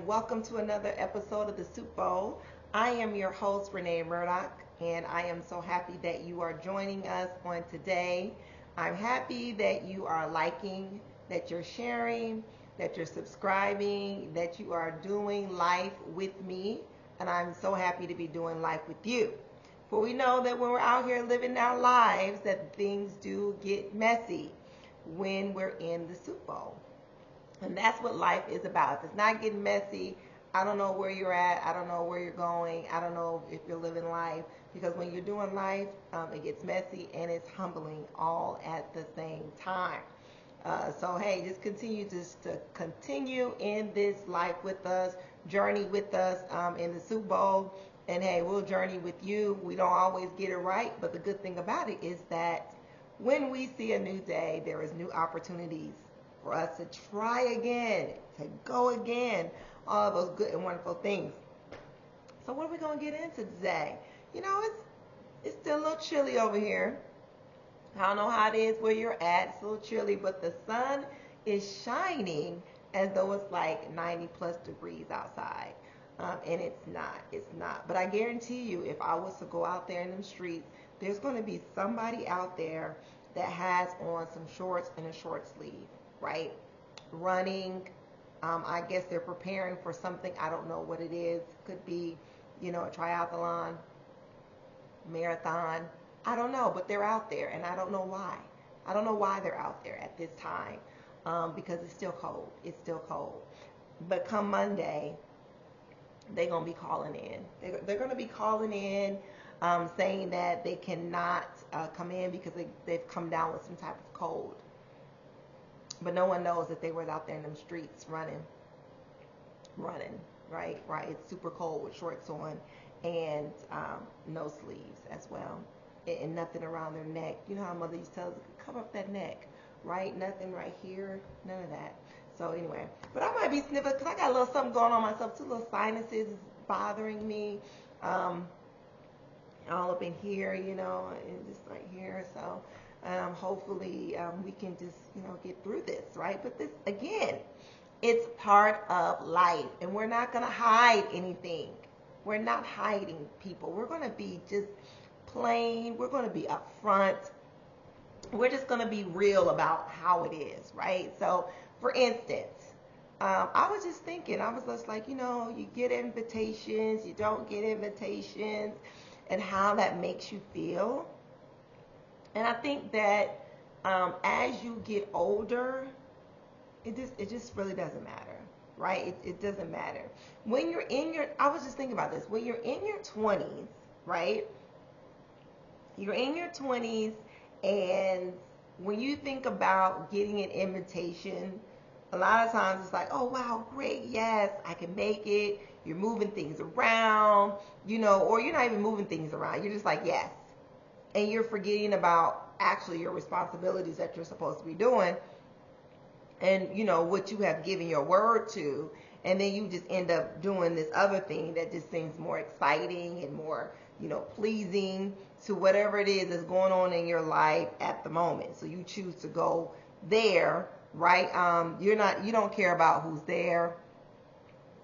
and welcome to another episode of the Soup Bowl. I am your host, Renee Murdoch, and I am so happy that you are joining us on today. I'm happy that you are liking, that you're sharing, that you're subscribing, that you are doing life with me, and I'm so happy to be doing life with you. For we know that when we're out here living our lives, that things do get messy when we're in the Soup Bowl. And that's what life is about. If it's not getting messy, I don't know where you're at. I don't know where you're going. I don't know if you're living life. Because when you're doing life, it gets messy and it's humbling all at the same time. So hey, just continue in this life with us, journey with us in the Super Bowl, and hey, we'll journey with you. We don't always get it right, but the good thing about it is that when we see a new day, there is new opportunities for us to try again, to go again, all those good and wonderful things. So what are we going to get into today? You know, it's still a little chilly over here. I don't know how it is where you're at. It's a little chilly, but the sun is shining as though it's like 90 plus degrees outside. And it's not. It's not. But I guarantee you, if I was to go out there in them streets, there's going to be somebody out there that has on some shorts and a short sleeve, right? Running. I guess they're preparing for something. I don't know what it is. Could be, a triathlon, marathon. I don't know, but they're out there, and I don't know why. I don't know why they're out there at this time, because it's still cold. It's still cold. But come Monday, they're going to be calling in. They're going to be calling in, saying that they cannot come in because they've come down with some type of cold. But no one knows that they were out there in them streets running, right? It's super cold with shorts on and no sleeves as well, and nothing around their neck. You know how mother used to tell us, cover up that neck, right? Nothing right here, none of that. So anyway, but I might be sniffing because I got a little something going on myself. 2 little sinuses is bothering me, all up in here, and just right here. So hopefully we can just, get through this, right? But this, again, it's part of life, and we're not going to hide anything. We're not hiding, people. We're going to be just plain. We're going to be upfront. We're just going to be real about how it is, right? So, for instance, I was just thinking, I was just like, you get invitations, you don't get invitations, and how that makes you feel. And I think that as you get older, it just really doesn't matter, right? It doesn't matter. When you're I was just thinking about this, when you're in your 20s, right? You're in your 20s, and when you think about getting an invitation, a lot of times it's like, oh, wow, great, yes, I can make it. You're moving things around, or you're not even moving things around. You're just like, yes. And you're forgetting about actually your responsibilities that you're supposed to be doing, and what you have given your word to, and then you just end up doing this other thing that just seems more exciting and more pleasing to whatever it is that's going on in your life at the moment. So you choose to go there, right? You don't care about who's there.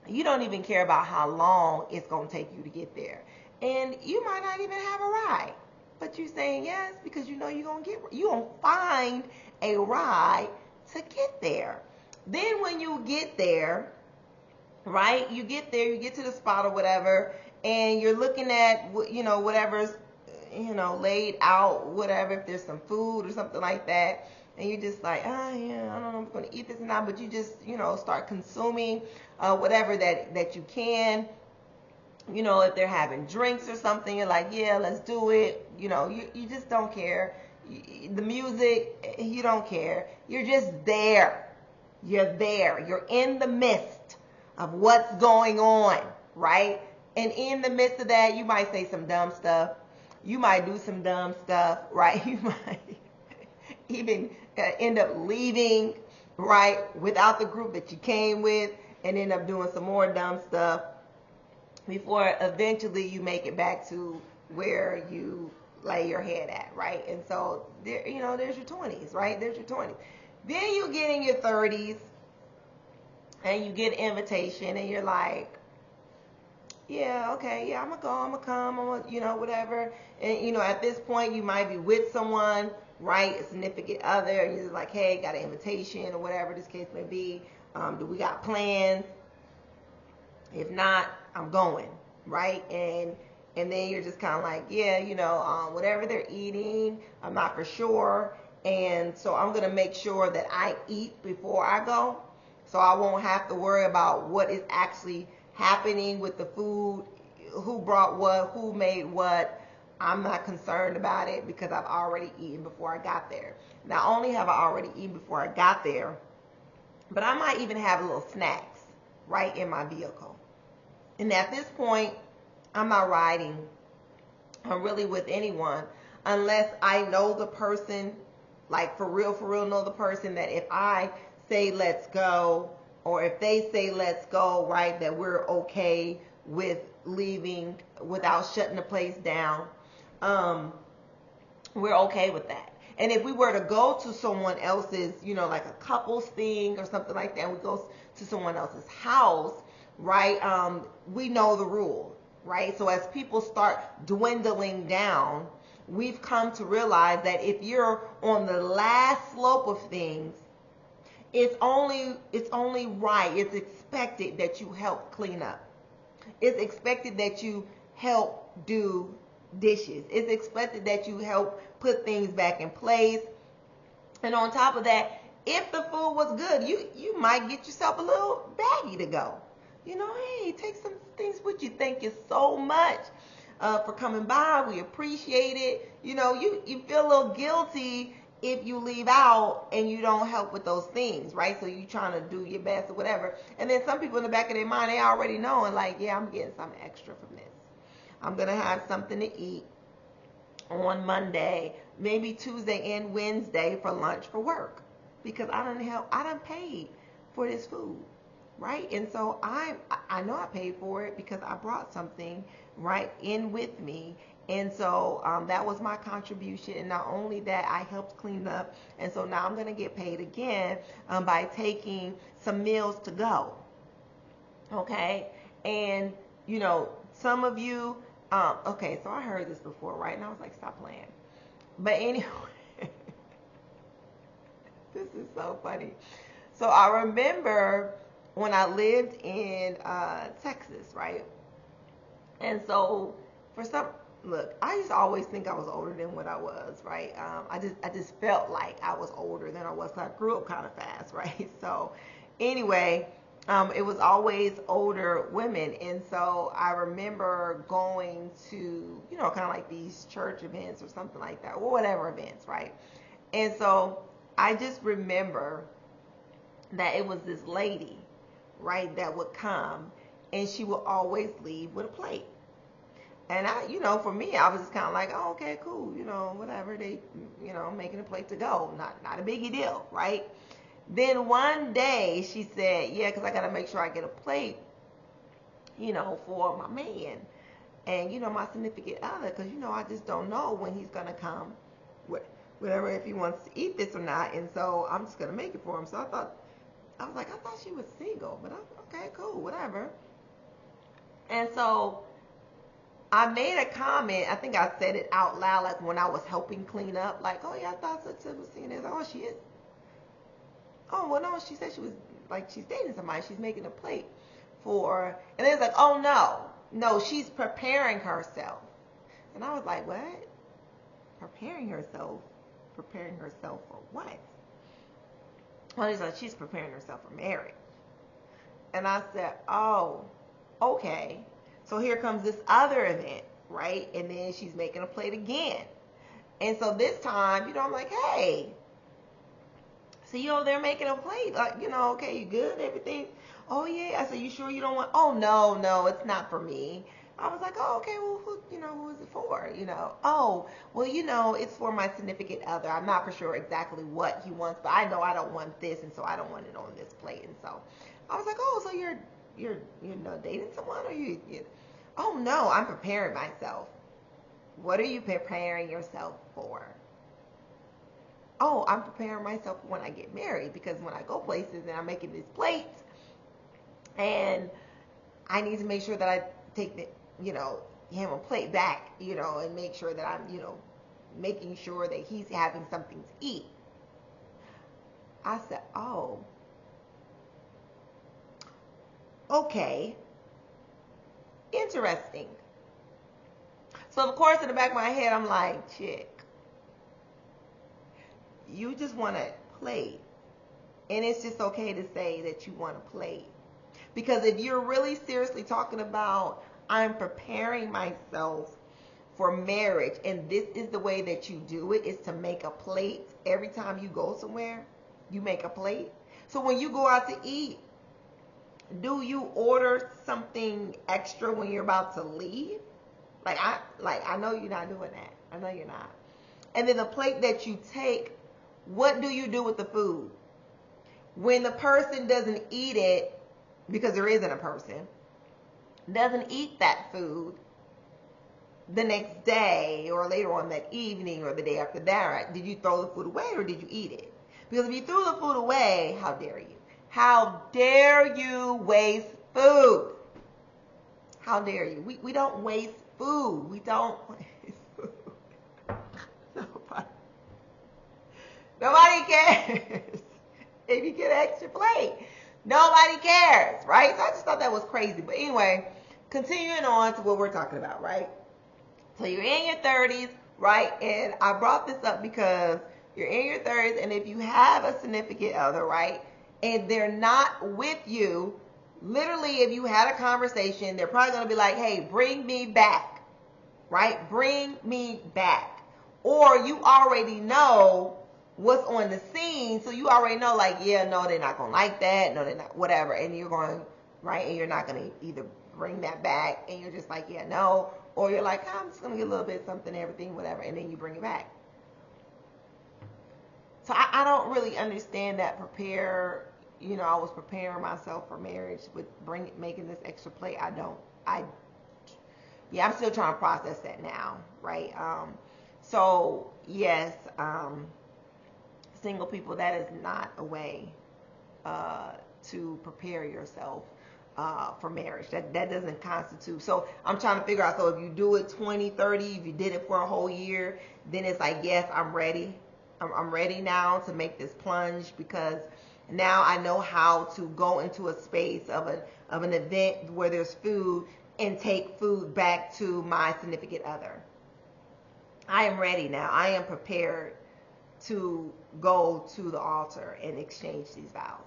You don't even care about how long it's going to take you to get there, and you might not even have a ride, but you're saying yes because you're going to find a ride to get there. Then when you get there, right, you get to the spot or whatever, and you're looking at whatever's laid out, whatever, if there's some food or something like that, and you're just like, yeah, I don't know if I'm going to eat this or not, but you just start consuming whatever that you can. If they're having drinks or something, you're like, yeah, let's do it. You just don't care. The music, you don't care. You're just there. You're there. You're in the midst of what's going on, right? And in the midst of that, you might say some dumb stuff. You might do some dumb stuff, right? You might even end up leaving, right, without the group that you came with, and end up doing some more dumb stuff before eventually you make it back to where you lay your head at, right? And so there, there's your 20s, right? There's your 20s. Then you get in your 30s, and you get an invitation and you're like, yeah, okay, yeah, I'm gonna go, I'm gonna come, I'm gonna, whatever. And at this point, you might be with someone, right, a significant other, and you're just like, hey, got an invitation or whatever this case may be. Do we got plans? If not, I'm going, right? And then you're just kind of like, yeah, whatever they're eating, I'm not for sure, and so I'm gonna make sure that I eat before I go, so I won't have to worry about what is actually happening with the food, who brought what, who made what. I'm not concerned about it because I've already eaten before I got there. Not only have I already eaten before I got there, but I might even have little snacks right in my vehicle. And at this point, I'm not riding really with anyone unless I know the person, like for real know the person, that if I say let's go, or if they say let's go, right, that we're okay with leaving without shutting the place down. We're okay with that. And if we were to go to someone else's, like a couple's thing or something like that, and we go to someone else's house, right, we know the rule, right? So as people start dwindling down, we've come to realize that if you're on the last slope of things, it's only right, it's expected that you help clean up. It's expected that you help do dishes. It's expected that you help put things back in place. And on top of that, if the food was good, you might get yourself a little baggie to go. Hey, take some things with you. Thank you so much for coming by. We appreciate it. You feel a little guilty if you leave out and you don't help with those things, right? So you trying to do your best or whatever. And then some people in the back of their mind, they already know, and like, yeah, I'm getting something extra from this. I'm going to have something to eat on Monday, maybe Tuesday and Wednesday for lunch for work, because I done paid for this food, right? And so I know I paid for it because I brought something right in with me. And so that was my contribution. And not only that, I helped clean up. And so now I'm going to get paid again by taking some meals to go. Okay. And, some of you, okay, so I heard this before, right? And I was like, stop playing. But anyway, this is so funny. So I remember when I lived in Texas, right? And so look, I used to always think I was older than what I was, right? I just felt like I was older than I was, because I grew up kind of fast, right? So anyway, it was always older women. And so I remember going to, kind of like these church events or something like that, or whatever events, right? And so I just remember that it was this lady, right, that would come, and she would always leave with a plate. And I, for me, I was just kind of like, oh, okay, cool, whatever, they, making a plate to go, not a biggie deal, right? Then one day she said, yeah, because I got to make sure I get a plate, for my man and, my significant other, because, I just don't know when he's going to come, whatever, if he wants to eat this or not. And so I'm just going to make it for him. So I thought she was single, but okay, cool, whatever. And so I made a comment. I think I said it out loud, like when I was helping clean up, like, oh yeah, I thought such was seeing this. Oh, she is. Oh, well, no, she said she was, like, she's dating somebody. She's making a plate for, and it's like, oh no, she's preparing herself. And I was like, what? Preparing herself for what? Well, he's like, she's preparing herself for marriage. And I said, oh, okay. So here comes this other event, right? And then she's making a plate again. And so this time, I'm like, hey, so you over there making a plate, like, okay, you good, everything? Oh yeah. I said, you sure you don't want? Oh no, it's not for me. I was like, oh, okay, well, who is it for? Oh, well, it's for my significant other. I'm not for sure exactly what he wants, but I know I don't want this, and so I don't want it on this plate. And so I was like, oh, so you're dating someone, or you? Oh no, I'm preparing myself. What are you preparing yourself for? Oh, I'm preparing myself for when I get married, because when I go places and I'm making these plates, And I need to make sure that I take the, him a plate back, and make sure that I'm, making sure that he's having something to eat. I said, oh, okay, interesting. So of course in the back of my head, I'm like, chick, you just want to play. And it's just okay to say that you want to play. Because if you're really seriously talking about, I'm preparing myself for marriage, and this is the way that you do it, is to make a plate. Every time you go somewhere, you make a plate. So when you go out to eat, do you order something extra when you're about to leave? I know you're not doing that. I know you're not. And then the plate that you take, what do you do with the food? When the person doesn't eat it, because there isn't a person, doesn't eat that food the next day or later on that evening or the day after that, right? Did you throw the food away or did you eat it? Because if you threw the food away, how dare you? How dare you waste food? How dare you? We don't waste food. We don't waste food. Nobody cares if you get an extra plate. Nobody cares, right? So I just thought that was crazy. But anyway, continuing on to what we're talking about, right? So you're in your 30s, right? And I brought this up because you're in your 30s, and if you have a significant other, right, and they're not with you, literally if you had a conversation, they're probably going to be like, hey, bring me back, right? Bring me back. Or you already know what's on the scene, so you already know, like, yeah, no, they're not going to like that, no, they're not, whatever, and you're going, right, and you're not going to either bring that back, and you're just like, yeah, no, or you're like, I'm just going to get a little bit of something, everything, whatever, and then you bring it back. So I don't really understand that I was preparing myself for marriage with making this extra plate. I'm still trying to process that now, right? So yes, single people, that is not a way to prepare yourself for marriage. That doesn't constitute. So I'm trying to figure out, so if you do it 20, 30, if you did it for a whole year, then it's like, yes, I'm ready. I'm ready now to make this plunge, because now I know how to go into a space of an event where there's food and take food back to my significant other. I am ready now. I am prepared to go to the altar and exchange these vows.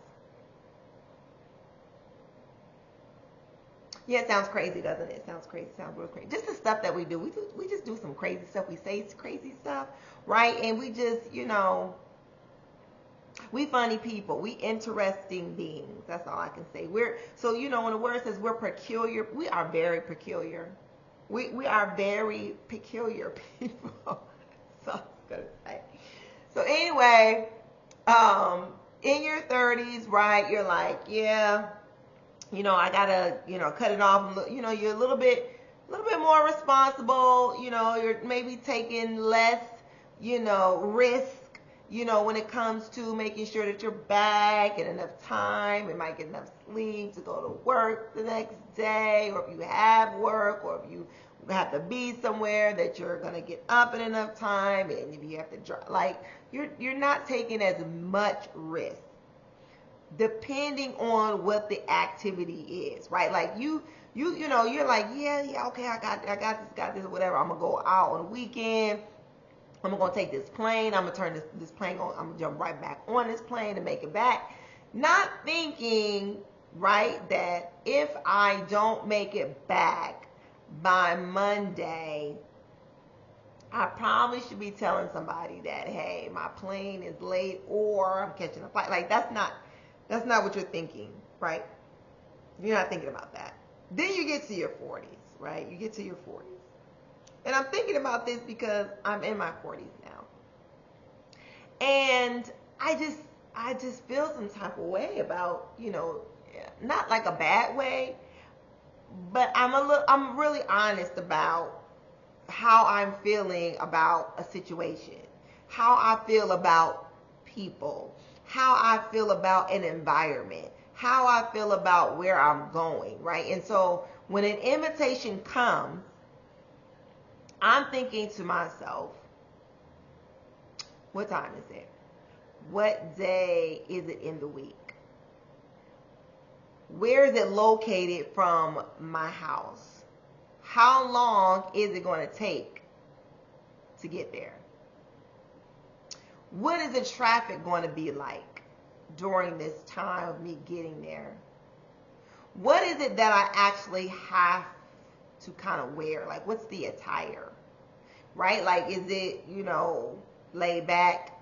Yeah, it sounds crazy, doesn't it? It sounds crazy. It sounds real crazy. Just the stuff that we do. We just do some crazy stuff. We say crazy stuff, right? And we just, we funny people. We interesting beings. That's all I can say. When the word says we're peculiar, we are very peculiar. We are very peculiar people. So I was gonna say. So anyway, in your 30s, right? You're like, yeah, I gotta, cut it off. You're a little bit more responsible. You're maybe taking less, risk, when it comes to making sure that you're back in enough time and might get enough sleep to go to work the next day, or if you have work, or if you have to be somewhere that you're gonna get up in enough time, and if you have to drive, like, you're not taking as much risk, depending on what the activity is, right? Like you're like, yeah, okay, I got this, whatever. I'm gonna go out on the weekend. I'm gonna take this plane. I'm gonna turn this plane on. I'm gonna jump right back on this plane and make it back. Not thinking, right, that if I don't make it back by Monday, I probably should be telling somebody that, hey, my plane is late, or I'm catching a flight. Like, that's not what you're thinking, right? You're not thinking about that. Then you get to your 40s, right? You get to your 40s. And I'm thinking about this because I'm in my 40s now. And I just feel some type of way about, not like a bad way, but I'm really honest about how I'm feeling about a situation, how I feel about people, how I feel about an environment, how I feel about where I'm going, right? And so when an invitation comes, I'm thinking to myself, what time is it? What day is it in the week? Where is it located from my house? How long is it going to take to get there? What is the traffic going to be like during this time of me getting there? What is it that I actually have to kind of wear? Like, what's the attire? Right? Like, is it, laid back?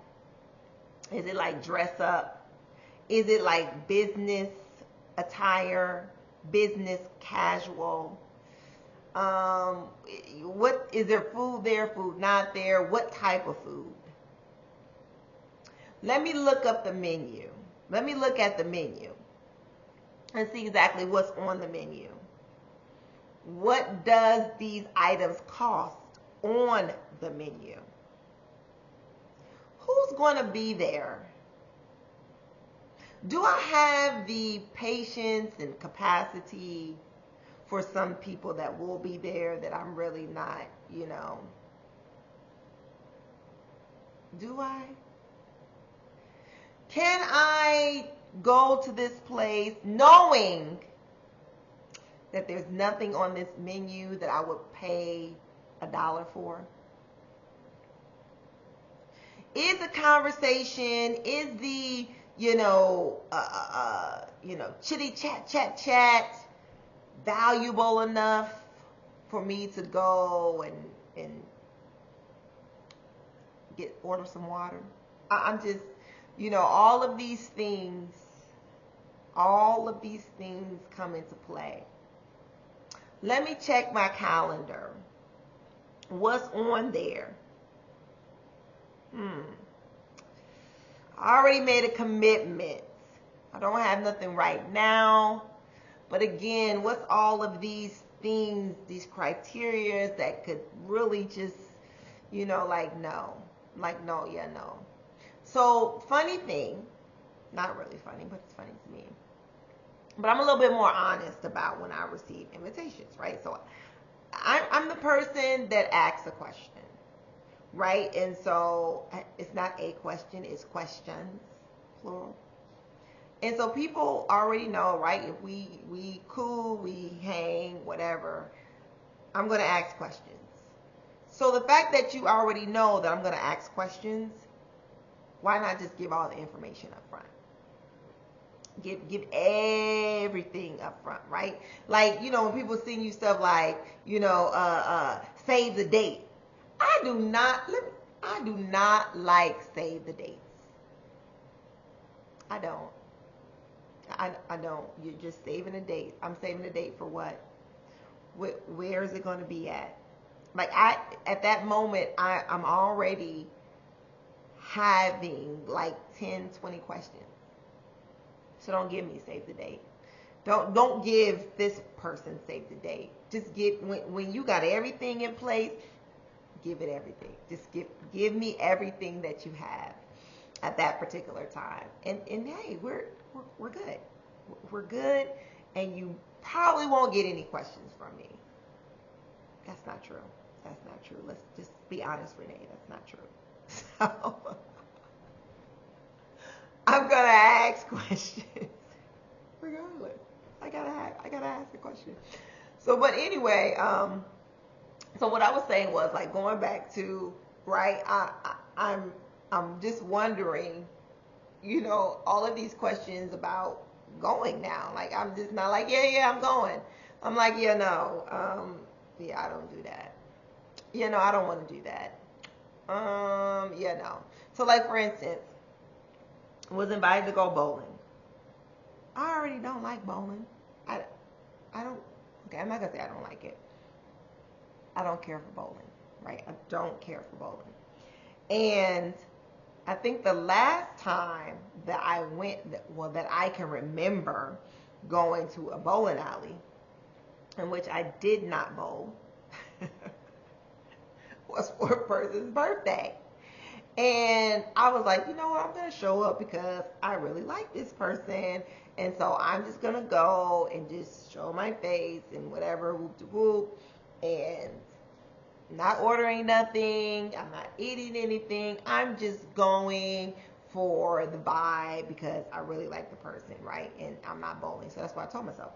Is it like dress up? Is it like business attire, business casual? What is there, food there, food not there? What type of food? Let me look up the menu. Let me look at the menu and see exactly what's on the menu. What does these items cost on the menu? Who's going to be there? Do I have the patience and capacity for some people that will be there that I'm really not, Do I? Can I go to this place knowing that there's nothing on this menu that I would pay $1 for? Is the conversation, is the, chitty chat valuable enough for me to go and order some water? I'm just, all of these things come into play. Let me check my calendar. What's on there? I already made a commitment. I don't have nothing right now. But again, what's all of these things, these criteria that could really just, no. Like, no, yeah, no. So, funny thing, not really funny, but it's funny to me. But I'm a little bit more honest about when I receive invitations, right? So, I'm the person that asks a question. Right? And so it's not a question, it's questions, plural. And so people already know, right? If we cool, we hang, whatever, I'm going to ask questions. So the fact that you already know that I'm going to ask questions, why not just give all the information up front? Give everything up front, right? Like, when people send you stuff like, save the date. I do not like save the dates. I don't. I don't. You're just saving a date. I'm saving a date for what? Where is it going to be at? Like, at that moment, I'm already having like 10, 20 questions. So don't give me save the date. Don't give this person save the date. Just when you got everything in place, give it everything. Just give me everything that you have at that particular time. And hey, we're good. We're good, and you probably won't get any questions from me. That's not true. That's not true. Let's just be honest, Renee. That's not true. So I'm gonna ask questions regardless. I gotta ask a question. So, but anyway, so what I was saying was, like, going back to, right, I'm just wondering, all of these questions about going now. Like, I'm just not like, yeah, I'm going. I'm like, yeah, no, I don't do that. I don't want to do that. Yeah, no. So, like, for instance, I was invited to go bowling. I already don't like bowling. I don't, okay, I'm not going to say I don't like it. I don't care for bowling, right? I don't care for bowling. And I think the last time that I went, that I can remember going to a bowling alley in which I did not bowl was for a person's birthday. And I was like, you know what, I'm going to show up because I really like this person. And so I'm just going to go and just show my face and whatever, whoop de whoop. And not ordering nothing. I'm not eating anything. I'm just going for the vibe because I really like the person, right? And I'm not bowling. So that's what I told myself.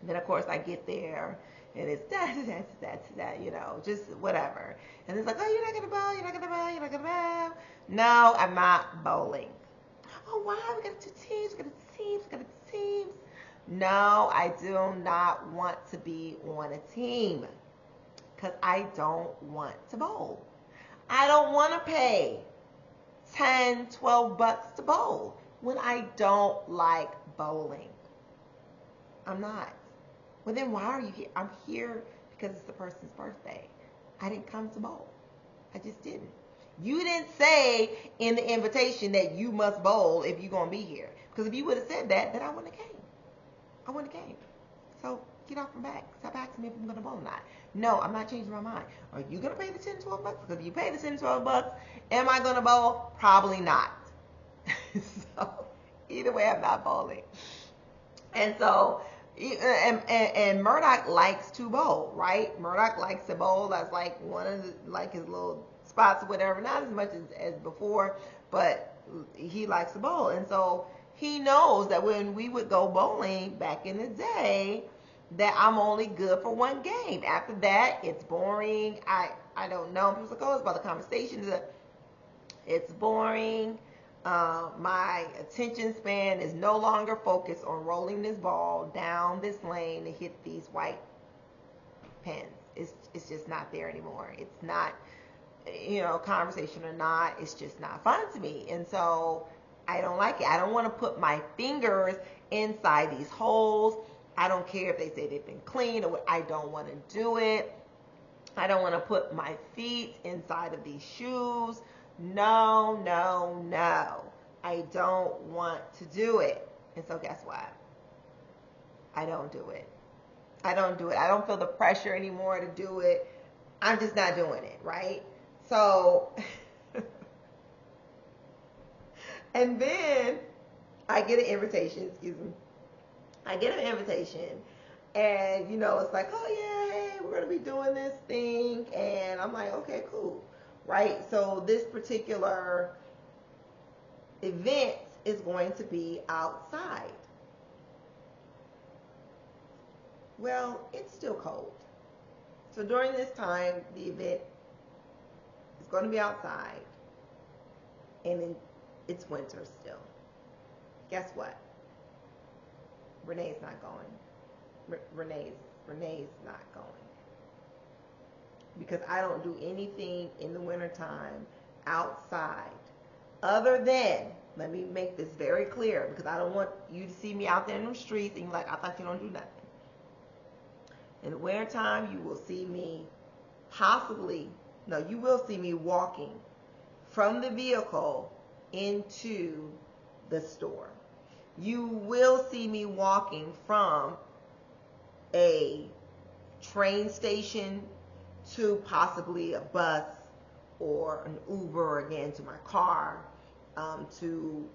Then of course I get there and it's that, you know, just whatever. And it's like, oh, you're not gonna bowl, you're not gonna bowl, you're not gonna bowl. No, I'm not bowling. Oh, why? We gotta do teams, we gotta do teams, we gotta do teams. No, I do not want to be on a team because I don't want to bowl. I don't want to pay 10, 12 bucks to bowl when I don't like bowling. I'm not. Well, then why are you here? I'm here because it's the person's birthday. I didn't come to bowl. I just didn't. You didn't say in the invitation that you must bowl if you're going to be here. Because if you would have said that, then I wouldn't have came. I wouldn't have came. So get off my back. Stop asking me if I'm going to bowl or not. No, I'm not changing my mind. Are you going to pay the 10, 12 bucks? Because if you pay the 10, 12 bucks, am I going to bowl? Probably not. So either way, I'm not bowling. And so, and Murdoch likes to bowl, right? Murdoch likes to bowl. That's like one of the, like his little spots or whatever. Not as much as before, but he likes to bowl. And so he knows that when we would go bowling back in the day, that I'm only good for one game. After that, it's boring. I don't know. People's like, oh, it's about the conversation. It's boring. My attention span is no longer focused on rolling this ball down this lane to hit these white pins. It's just not there anymore. It's not, you know, conversation or not. It's just not fun to me. And so I don't like it. I don't want to put my fingers inside these holes. I don't care if they say they've been cleaned or what. I don't want to do it. I don't want to put my feet inside of these shoes. No, no, no. I don't want to do it. And so guess what? I don't do it. I don't do it. I don't feel the pressure anymore to do it. I'm just not doing it, right? So, and then I get an invitation, excuse me. I get an invitation and, you know, it's like, oh yeah, hey, we're going to be doing this thing. And I'm like, okay, cool. Right? So this particular event is going to be outside. Well, it's still cold. So during this time, the event is going to be outside. And it's winter still. Guess what? Renee's not going. Renee's not going. Because I don't do anything in the wintertime outside other than, let me make this very clear because I don't want you to see me out there in the streets and you're like, I thought you don't do nothing. In the wintertime, you will see me you will see me walking from the vehicle into the store. You will see me walking from a train station to possibly a bus or an Uber, again to my car, to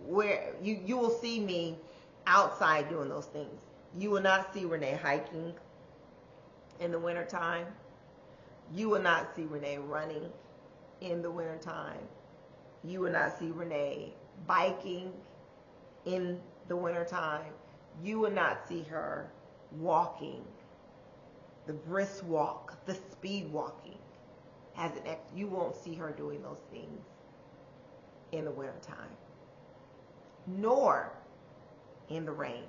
where you will see me outside doing those things. You will not see Renee hiking in the wintertime. You will not see Renee running in the wintertime. You will not see Renee biking in the wintertime. You will not see her walking, the brisk walk, the speed walking. You won't see her doing those things in the wintertime, nor in the rain.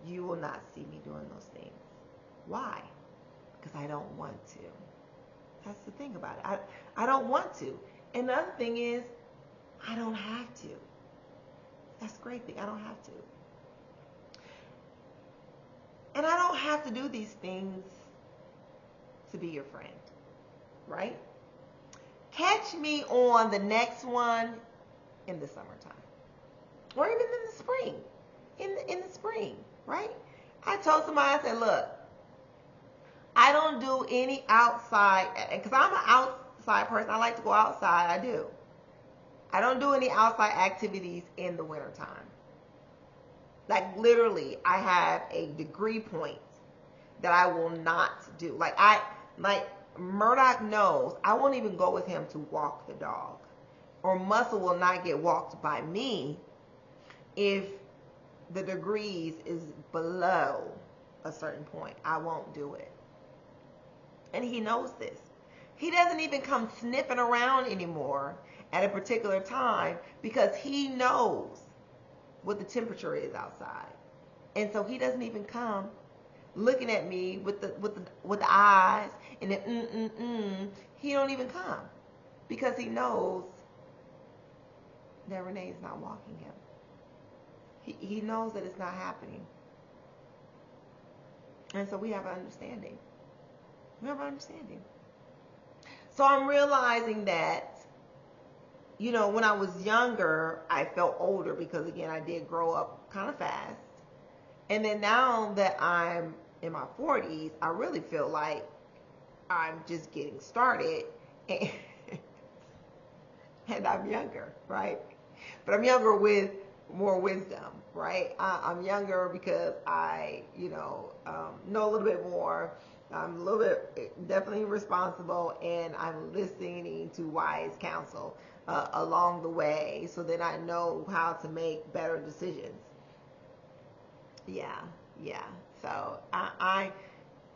You will not see me doing those things. Why? Because I don't want to. That's the thing about it. I don't want to. And the other thing is, I don't have to. That's the great thing. I don't have to. And I don't have to do these things to be your friend. Right? Catch me on the next one in the summertime. Or even in the spring. In the spring. Right? I told somebody, I said, look, I don't do any outside, because I'm an outside person. I like to go outside. I do. I don't do any outside activities in the wintertime. Like literally, I have a degree point that I will not do. Like Murdoch knows I won't even go with him to walk the dog. Or Muscle will not get walked by me if the degrees is below a certain point. I won't do it. And he knows this. He doesn't even come sniffing around anymore at a particular time because he knows what the temperature is outside. And so he doesn't even come looking at me with the eyes and the He don't even come because he knows that Renee is not walking him. He knows that it's not happening. And so we have an understanding. We have an understanding. So I'm realizing that, you know, when I was younger, I felt older because, again, I did grow up kind of fast. And then now that I'm in my 40s, I really feel like I'm just getting started. And, and I'm younger, right? But I'm younger with more wisdom, right? I'm younger because I, know a little bit more. I'm a little bit definitely responsible, and I'm listening to wise counsel along the way so that I know how to make better decisions. Yeah. So I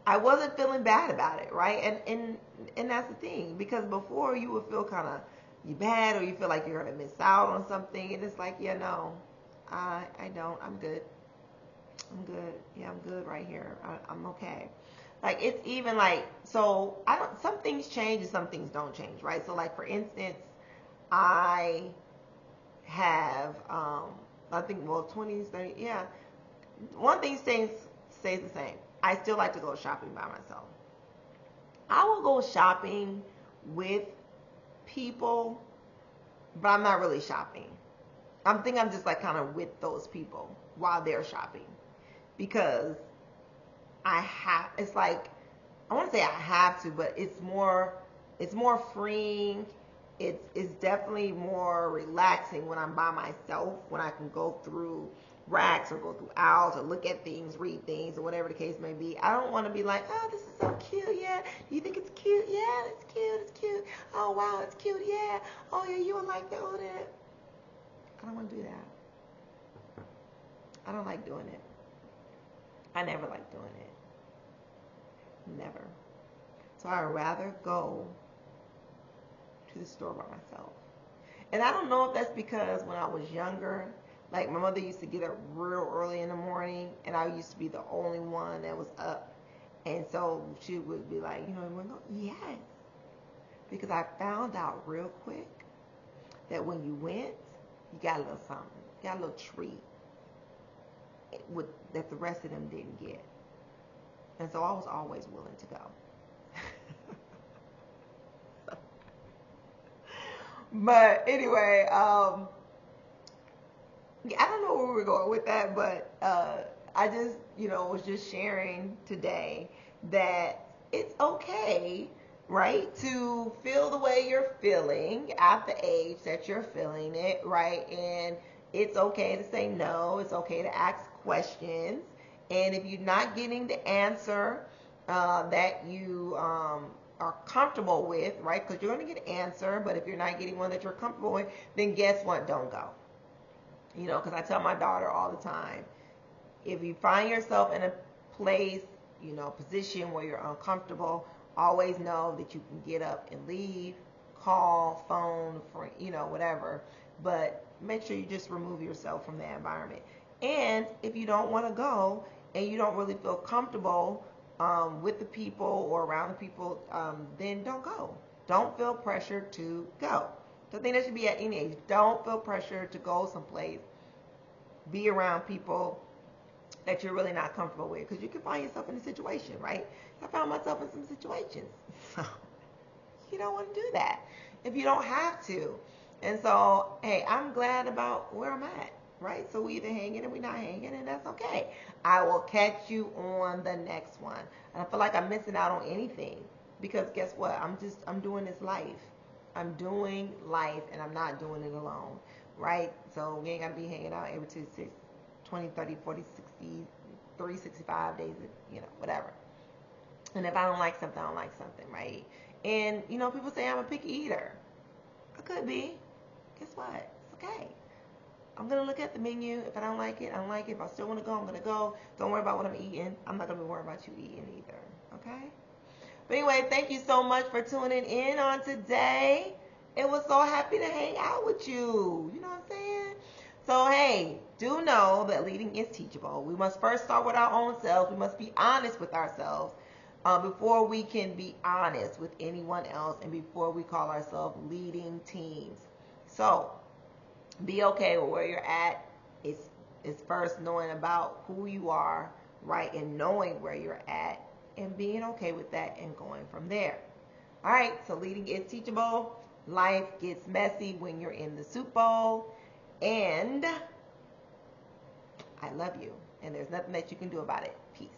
wasn't feeling bad about it, right? And that's the thing, because before you would feel kind of bad, or you feel like you're gonna miss out on something, and it's like, no, I don't. I'm good. Yeah, I'm good right here. I'm okay. Like, it's even like, so some things change and some things don't change, right? So like, for instance, I have, I think, 20s, 30, yeah. One thing stays the same. I still like to go shopping by myself. I will go shopping with people, but I'm not really shopping. I'm just like kind of with those people while they're shopping, because it's like, I want to say I have to, but it's more freeing. It's definitely more relaxing when I'm by myself, when I can go through racks or go through aisles or look at things, read things, or whatever the case may be. I don't want to be like, oh, this is so cute, yeah. Do you think it's cute? Yeah, it's cute. Oh, wow, it's cute, yeah. Oh, yeah, you would like that, all that. I don't want to do that. I don't like doing it. I never like doing it. Never. So I'd rather go to the store by myself. And I don't know if that's because when I was younger, like, my mother used to get up real early in the morning, and I used to be the only one that was up. And so she would be like, you want to go? Yes. Because I found out real quick that when you went, you got a little something. You got a little treat that the rest of them didn't get. And so I was always willing to go. But anyway, I don't know where we were going with that, but I just, was just sharing today that it's okay, right, to feel the way you're feeling at the age that you're feeling it, right? And it's okay to say no. It's okay to ask questions. And if you're not getting the answer that you are comfortable with, right? Because you're going to get an answer, but if you're not getting one that you're comfortable with, then guess what? Don't go. Because I tell my daughter all the time, if you find yourself in a place, position where you're uncomfortable, always know that you can get up and leave, call, phone, for, whatever. But make sure you just remove yourself from that environment. And if you don't want to go and you don't really feel comfortable with the people or around the people, then don't go. Don't feel pressure to go. So I think that should be at any age. Don't feel pressure to go someplace, be around people that you're really not comfortable with, because you can find yourself in a situation, right? I found myself in some situations. So you don't want to do that if you don't have to. And so, hey, I'm glad about where I'm at, right? So we either hanging or we not hanging, and that's okay. I will catch you on the next one. And I feel like I'm missing out on anything. Because guess what? I'm doing this life. I'm doing life, and I'm not doing it alone, right? So we ain't got to be hanging out every 2, 6, 20, 30, 40, 60, 365 days, whatever. And if I don't like something, I don't like something, right? And, people say I'm a picky eater. I could be. Guess what? It's okay. I'm going to look at the menu. If I don't like it, I don't like it. If I still want to go, I'm going to go. Don't worry about what I'm eating. I'm not going to be worried about you eating either. Okay? But anyway, thank you so much for tuning in on today. It was so happy to hang out with you. You know what I'm saying? So, hey, do know that leading is teachable. We must first start with our own selves. We must be honest with ourselves before we can be honest with anyone else and before we call ourselves leading teams. So, be okay with where you're at. It's first knowing about who you are, right, and knowing where you're at and being okay with that and going from there. All right, so leading is teachable. Life gets messy when you're in the soup bowl. And I love you. And there's nothing that you can do about it. Peace.